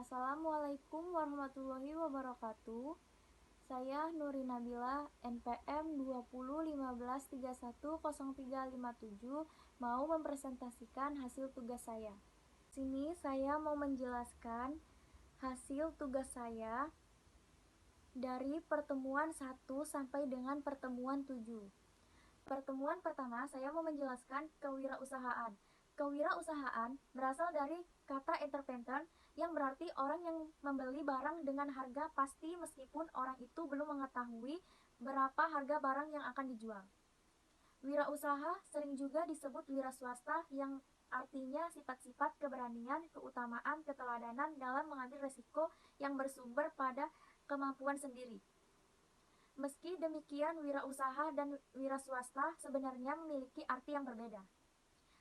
Assalamualaikum warahmatullahi wabarakatuh. Saya Nuri Nabila, NPM 2015310357, mau mempresentasikan hasil tugas saya. Sini saya mau menjelaskan hasil tugas saya dari pertemuan 1 sampai dengan pertemuan 7. Pertemuan pertama, saya mau menjelaskan kewirausahaan. Kewirausahaan berasal dari kata entrepreneur yang berarti orang yang membeli barang dengan harga pasti meskipun orang itu belum mengetahui berapa harga barang yang akan dijual. Wirausaha sering juga disebut wira swasta yang artinya sifat-sifat keberanian, keutamaan, keteladanan dalam mengambil resiko yang bersumber pada kemampuan sendiri. Meski demikian, wirausaha dan wira swasta sebenarnya memiliki arti yang berbeda.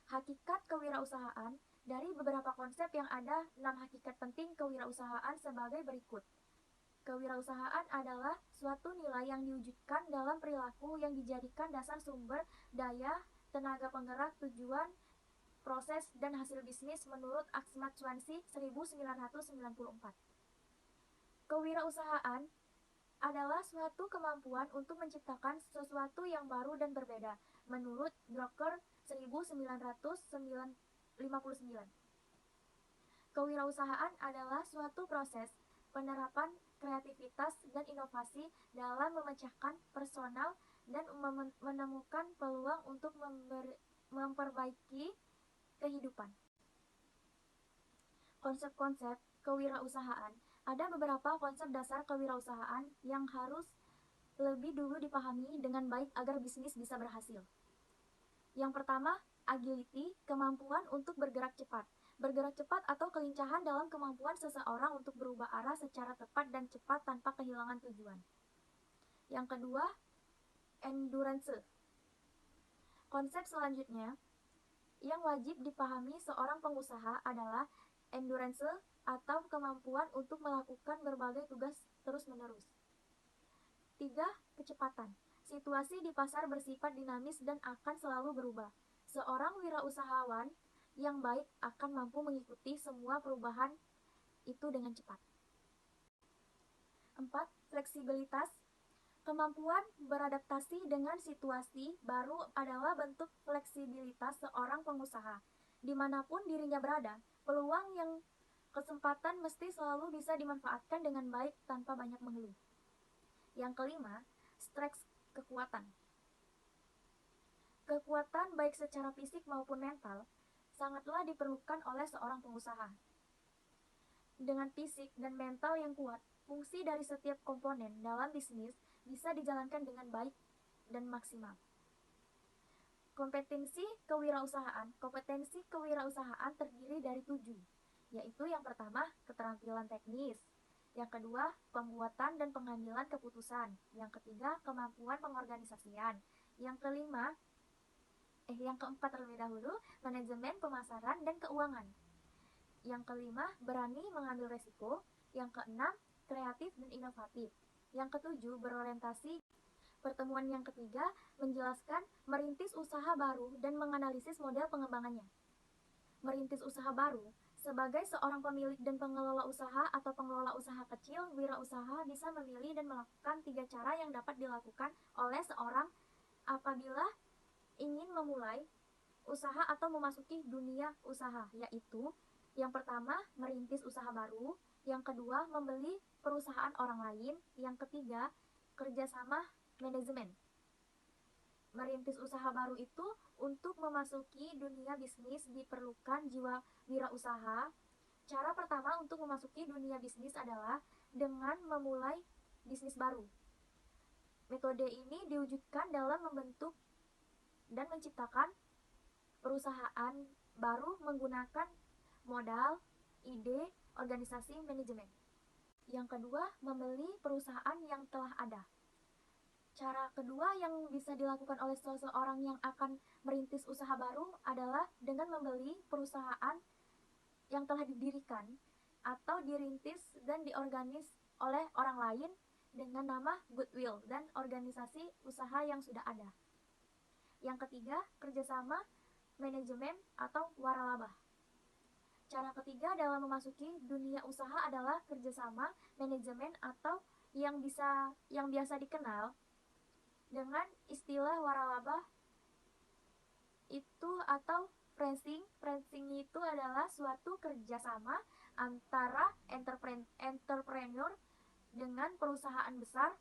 Hakikat kewirausahaan dari beberapa konsep yang ada 6 hakikat penting kewirausahaan sebagai berikut. Kewirausahaan adalah suatu nilai yang diwujudkan dalam perilaku yang dijadikan dasar sumber daya, tenaga penggerak, tujuan, proses, dan hasil bisnis menurut Axmat Swansea 1994. Kewirausahaan adalah suatu kemampuan untuk menciptakan sesuatu yang baru dan berbeda, menurut Drucker 1959. Kewirausahaan adalah suatu proses penerapan kreativitas dan inovasi dalam memecahkan personal dan menemukan peluang untuk memperbaiki kehidupan. Konsep-konsep kewirausahaan. Ada beberapa konsep dasar kewirausahaan yang harus lebih dulu dipahami dengan baik agar bisnis bisa berhasil. Yang pertama, agility, kemampuan untuk bergerak cepat. Bergerak cepat atau kelincahan dalam kemampuan seseorang untuk berubah arah secara tepat dan cepat tanpa kehilangan tujuan. Yang kedua, endurance. Konsep selanjutnya yang wajib dipahami seorang pengusaha adalah endurance atau kemampuan untuk melakukan berbagai tugas terus-menerus. 3. Kecepatan. Situasi di pasar bersifat dinamis dan akan selalu berubah. Seorang wirausahawan yang baik akan mampu mengikuti semua perubahan itu dengan cepat. 4. Fleksibilitas. Kemampuan beradaptasi dengan situasi baru adalah bentuk fleksibilitas seorang pengusaha. Dimanapun dirinya berada, peluang yang kesempatan mesti selalu bisa dimanfaatkan dengan baik tanpa banyak mengeluh. Yang kelima, strength, kekuatan. Kekuatan baik secara fisik maupun mental sangatlah diperlukan oleh seorang pengusaha. Dengan fisik dan mental yang kuat, fungsi dari setiap komponen dalam bisnis bisa dijalankan dengan baik dan maksimal. Kompetensi kewirausahaan. Kompetensi kewirausahaan terdiri dari 7, yaitu yang pertama, keterampilan teknis. Yang kedua, pembuatan dan pengambilan keputusan. Yang ketiga, kemampuan pengorganisasian. Yang keempat terlebih dahulu, manajemen pemasaran dan keuangan. Yang kelima, berani mengambil resiko. Yang keenam, kreatif dan inovatif. Yang ketujuh, berorientasi. Pertemuan yang ketiga menjelaskan merintis usaha baru dan menganalisis model pengembangannya. Merintis usaha baru. Sebagai seorang pemilik dan pengelola usaha atau pengelola usaha kecil, wirausaha bisa memilih dan melakukan 3 cara yang dapat dilakukan oleh seorang apabila ingin memulai usaha atau memasuki dunia usaha, yaitu yang pertama, merintis usaha baru. Yang kedua, membeli perusahaan orang lain. Yang ketiga, kerjasama manajemen. Merintis usaha baru itu untuk memasuki dunia bisnis diperlukan jiwa wirausaha. Cara pertama untuk memasuki dunia bisnis adalah dengan memulai bisnis baru. Metode ini diwujudkan dalam membentuk dan menciptakan perusahaan baru menggunakan modal, ide, organisasi, manajemen. Yang kedua, membeli perusahaan yang telah ada. Cara kedua yang bisa dilakukan oleh seseorang yang akan merintis usaha baru adalah dengan membeli perusahaan yang telah didirikan atau dirintis dan diorganis oleh orang lain dengan nama goodwill dan organisasi usaha yang sudah ada. Yang ketiga, kerjasama manajemen atau waralaba. Cara ketiga dalam memasuki dunia usaha adalah kerjasama, manajemen, atau yang biasa dikenal dengan istilah waralaba itu atau franchising. Franchising itu adalah suatu kerjasama antara entrepreneur dengan perusahaan besar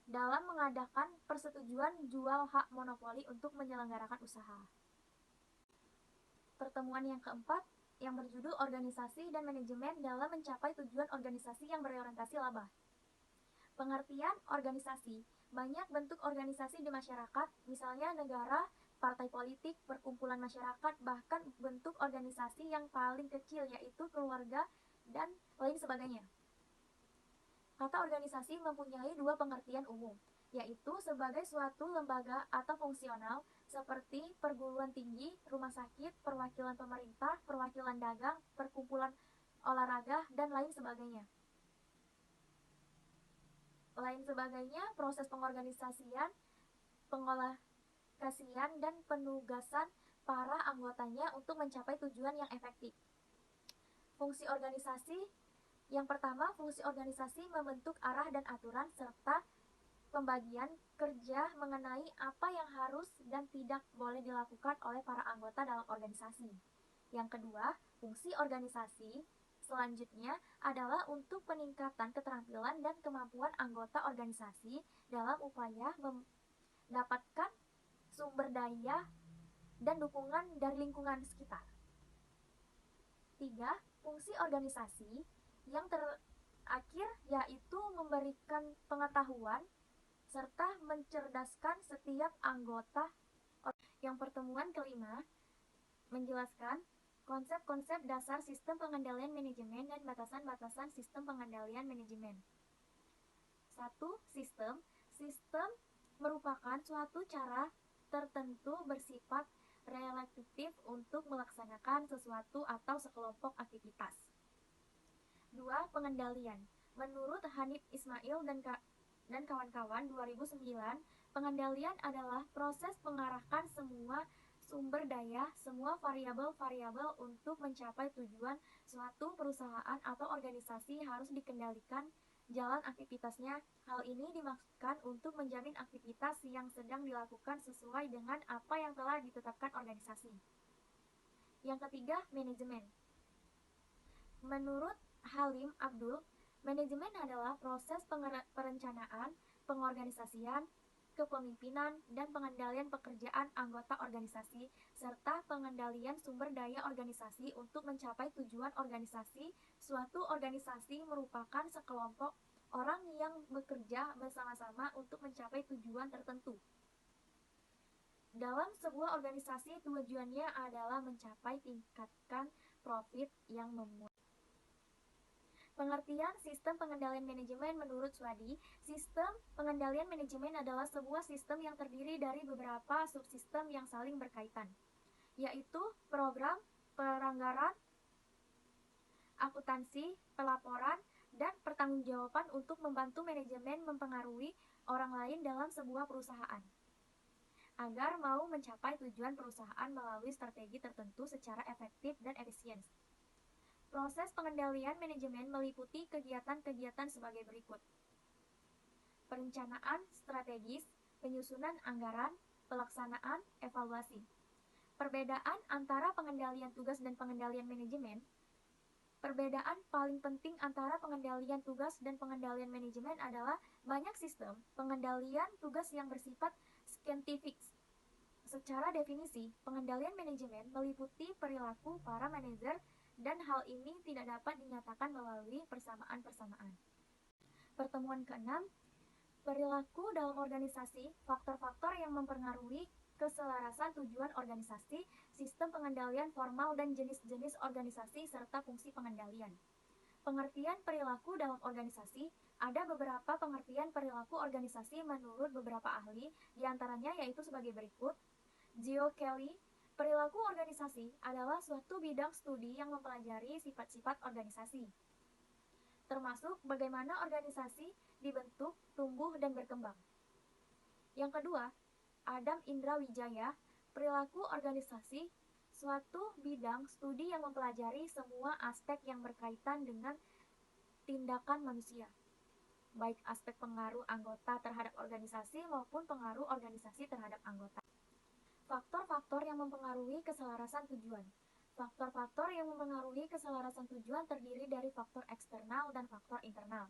dalam mengadakan persetujuan jual hak monopoli untuk menyelenggarakan usaha. Pertemuan yang keempat yang berjudul organisasi dan manajemen dalam mencapai tujuan organisasi yang berorientasi laba. Pengertian organisasi. Banyak bentuk organisasi di masyarakat, misalnya negara, partai politik, perkumpulan masyarakat, bahkan bentuk organisasi yang paling kecil yaitu keluarga dan lain sebagainya. Kata organisasi mempunyai dua pengertian umum, yaitu sebagai suatu lembaga atau fungsional seperti perguruan tinggi, rumah sakit, perwakilan pemerintah, perwakilan dagang, perkumpulan olahraga, dan lain sebagainya. Proses pengorganisasian, pengolahkasian, dan penugasan para anggotanya untuk mencapai tujuan yang efektif. Fungsi organisasi. Yang pertama, fungsi organisasi membentuk arah dan aturan serta pembagian kerja mengenai apa yang harus dan tidak boleh dilakukan oleh para anggota dalam organisasi. Yang kedua, fungsi organisasi selanjutnya adalah untuk peningkatan keterampilan dan kemampuan anggota organisasi dalam upaya mendapatkan sumber daya dan dukungan dari lingkungan sekitar. 3. Fungsi organisasi yang terakhir yaitu memberikan pengetahuan serta mencerdaskan setiap anggota. Yang pertemuan kelima menjelaskan konsep-konsep dasar sistem pengendalian manajemen dan batasan-batasan sistem pengendalian manajemen. 1. Sistem. Sistem merupakan suatu cara tertentu bersifat relatif untuk melaksanakan sesuatu atau sekelompok aktivitas. 2. Pengendalian. Menurut Hanif Ismail dan kawan-kawan 2009, pengendalian adalah proses mengarahkan semua sumber daya, semua variabel-variabel untuk mencapai tujuan suatu perusahaan atau organisasi harus dikendalikan jalan aktivitasnya. Hal ini dimaksudkan untuk menjamin aktivitas yang sedang dilakukan sesuai dengan apa yang telah ditetapkan organisasi. Yang ketiga, manajemen. Menurut Halim Abdul, manajemen adalah proses perencanaan, pengorganisasian, kepemimpinan, dan pengendalian pekerjaan anggota organisasi, serta pengendalian sumber daya organisasi untuk mencapai tujuan organisasi. Suatu organisasi merupakan sekelompok orang yang bekerja bersama-sama untuk mencapai tujuan tertentu. Dalam sebuah organisasi, tujuannya adalah mencapai tingkatkan profit yang memuaskan. Pengertian sistem pengendalian manajemen menurut Swadi, sistem pengendalian manajemen adalah sebuah sistem yang terdiri dari beberapa subsistem yang saling berkaitan, yaitu program, pelanggaran, akuntansi, pelaporan, dan pertanggungjawaban untuk membantu manajemen mempengaruhi orang lain dalam sebuah perusahaan agar mau mencapai tujuan perusahaan melalui strategi tertentu secara efektif dan efisien. Proses pengendalian manajemen meliputi kegiatan-kegiatan sebagai berikut. Perencanaan strategis, penyusunan anggaran, pelaksanaan, evaluasi. Perbedaan antara pengendalian tugas dan pengendalian manajemen. Perbedaan paling penting antara pengendalian tugas dan pengendalian manajemen adalah banyak sistem pengendalian tugas yang bersifat saintifik. Secara definisi, pengendalian manajemen meliputi perilaku para manajer dan hal ini tidak dapat dinyatakan melalui persamaan-persamaan. Pertemuan ke-6, perilaku dalam organisasi, faktor-faktor yang mempengaruhi keselarasan tujuan organisasi, sistem pengendalian formal dan jenis-jenis organisasi serta fungsi pengendalian. Pengertian perilaku dalam organisasi, ada beberapa pengertian perilaku organisasi menurut beberapa ahli, diantaranya yaitu sebagai berikut. Geo Kelly, perilaku organisasi adalah suatu bidang studi yang mempelajari sifat-sifat organisasi, termasuk bagaimana organisasi dibentuk, tumbuh, dan berkembang. Yang kedua, Adam Indra Wijaya, perilaku organisasi, suatu bidang studi yang mempelajari semua aspek yang berkaitan dengan tindakan manusia, baik aspek pengaruh anggota terhadap organisasi maupun pengaruh organisasi terhadap anggota. Faktor-faktor yang mempengaruhi keselarasan tujuan. Faktor-faktor yang mempengaruhi keselarasan tujuan terdiri dari faktor eksternal dan faktor internal.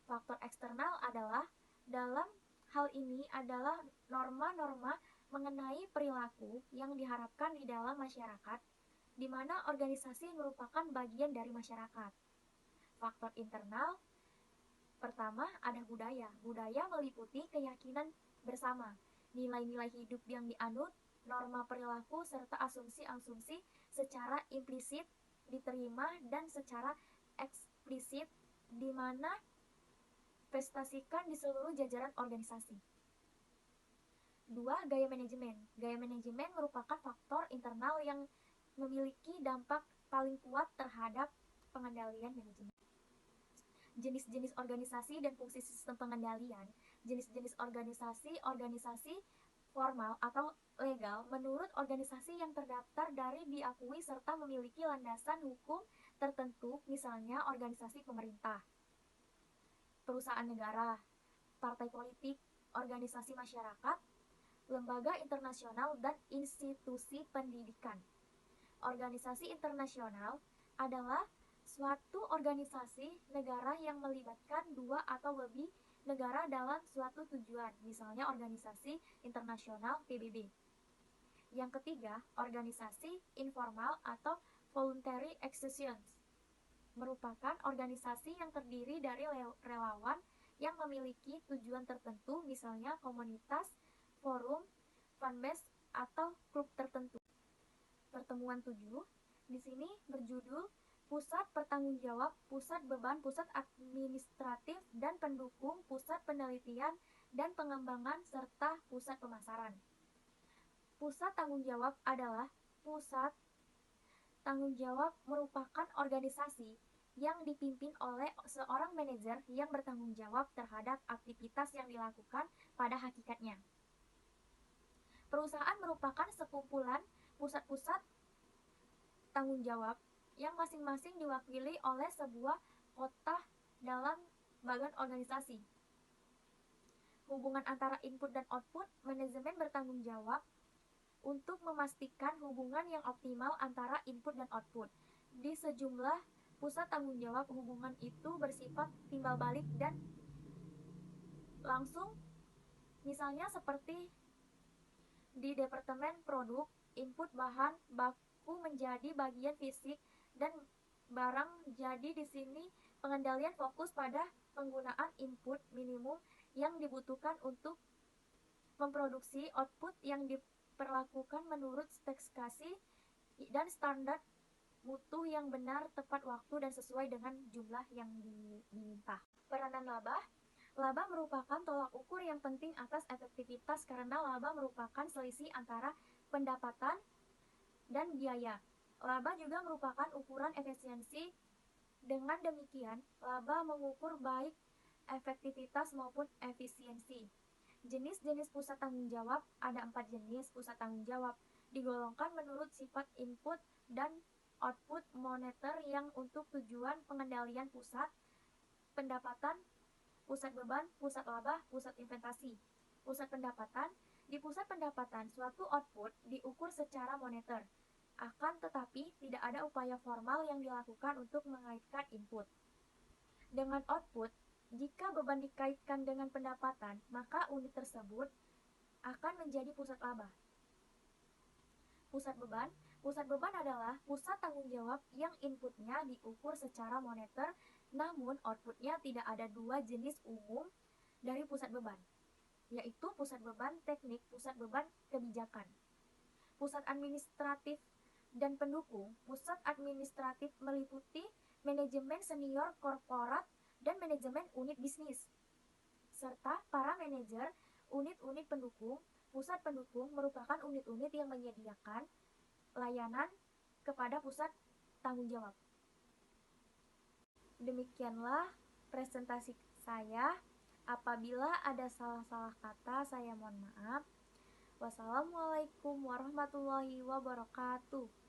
Faktor eksternal adalah, dalam hal ini adalah norma-norma mengenai perilaku yang diharapkan di dalam masyarakat, di mana organisasi merupakan bagian dari masyarakat. Faktor internal, pertama ada budaya. Budaya meliputi keyakinan bersama, nilai-nilai hidup yang dianut, norma perilaku, serta asumsi-asumsi secara implisit diterima dan secara eksplisit di mana prestasikan di seluruh jajaran organisasi. 2. Gaya manajemen. Gaya manajemen merupakan faktor internal yang memiliki dampak paling kuat terhadap pengendalian manajemen. Jenis-jenis organisasi dan fungsi sistem pengendalian. Jenis-jenis organisasi formal atau legal menurut organisasi yang terdaftar dari diakui serta memiliki landasan hukum tertentu, misalnya organisasi pemerintah, perusahaan negara, partai politik, organisasi masyarakat, lembaga internasional, dan institusi pendidikan. Organisasi internasional adalah suatu organisasi negara yang melibatkan 2 atau lebih negara dalam suatu tujuan, misalnya organisasi internasional PBB. Yang ketiga, organisasi informal atau voluntary associations merupakan organisasi yang terdiri dari relawan yang memiliki tujuan tertentu, misalnya komunitas, forum, fanbase, atau klub tertentu. Pertemuan 7 di sini berjudul Pusat Pertanggungjawab, Pusat Beban, Pusat Administratif dan Pendukung, Pusat Penelitian dan Pengembangan, serta Pusat Pemasaran. Pusat tanggung jawab adalah pusat tanggung jawab merupakan organisasi yang dipimpin oleh seorang manajer yang bertanggung jawab terhadap aktivitas yang dilakukan pada hakikatnya. Perusahaan merupakan sekumpulan pusat-pusat tanggung jawab yang masing-masing diwakili oleh sebuah kota dalam bagian organisasi. Hubungan antara input dan output, manajemen bertanggung jawab untuk memastikan hubungan yang optimal antara input dan output. Di sejumlah pusat tanggung jawab, hubungan itu bersifat timbal balik dan langsung, misalnya seperti di departemen produk, input bahan baku menjadi bagian fisik dan barang. Jadi di sini pengendalian fokus pada penggunaan input minimum yang dibutuhkan untuk memproduksi output yang diperlakukan menurut spesifikasi dan standar mutu yang benar, tepat waktu, dan sesuai dengan jumlah yang diminta. Peranan laba. Laba merupakan tolak ukur yang penting atas efektivitas karena laba merupakan selisih antara pendapatan dan biaya. Laba juga merupakan ukuran efisiensi. Dengan demikian, laba mengukur baik efektivitas maupun efisiensi. Jenis-jenis pusat tanggung jawab. Ada 4 jenis pusat tanggung jawab, digolongkan menurut sifat input dan output moneter yang untuk tujuan pengendalian pusat pendapatan, pusat beban, pusat laba, pusat investasi. Pusat pendapatan. Di pusat pendapatan, suatu output diukur secara moneter. Akan tetapi, tidak ada upaya formal yang dilakukan untuk mengaitkan input dengan output. Jika beban dikaitkan dengan pendapatan, maka unit tersebut akan menjadi pusat laba. Pusat beban. Pusat beban adalah pusat tanggung jawab yang inputnya diukur secara moneter, namun outputnya tidak. Ada 2 jenis umum dari pusat beban, yaitu pusat beban teknik, pusat beban kebijakan. Pusat administratif dan pendukung. Pusat administratif meliputi manajemen senior korporat dan manajemen unit bisnis, serta para manajer unit-unit pendukung. Pusat pendukung merupakan unit-unit yang menyediakan layanan kepada pusat tanggung jawab. Demikianlah presentasi saya. Apabila ada salah-salah kata, saya mohon maaf. Wassalamualaikum warahmatullahi wabarakatuh.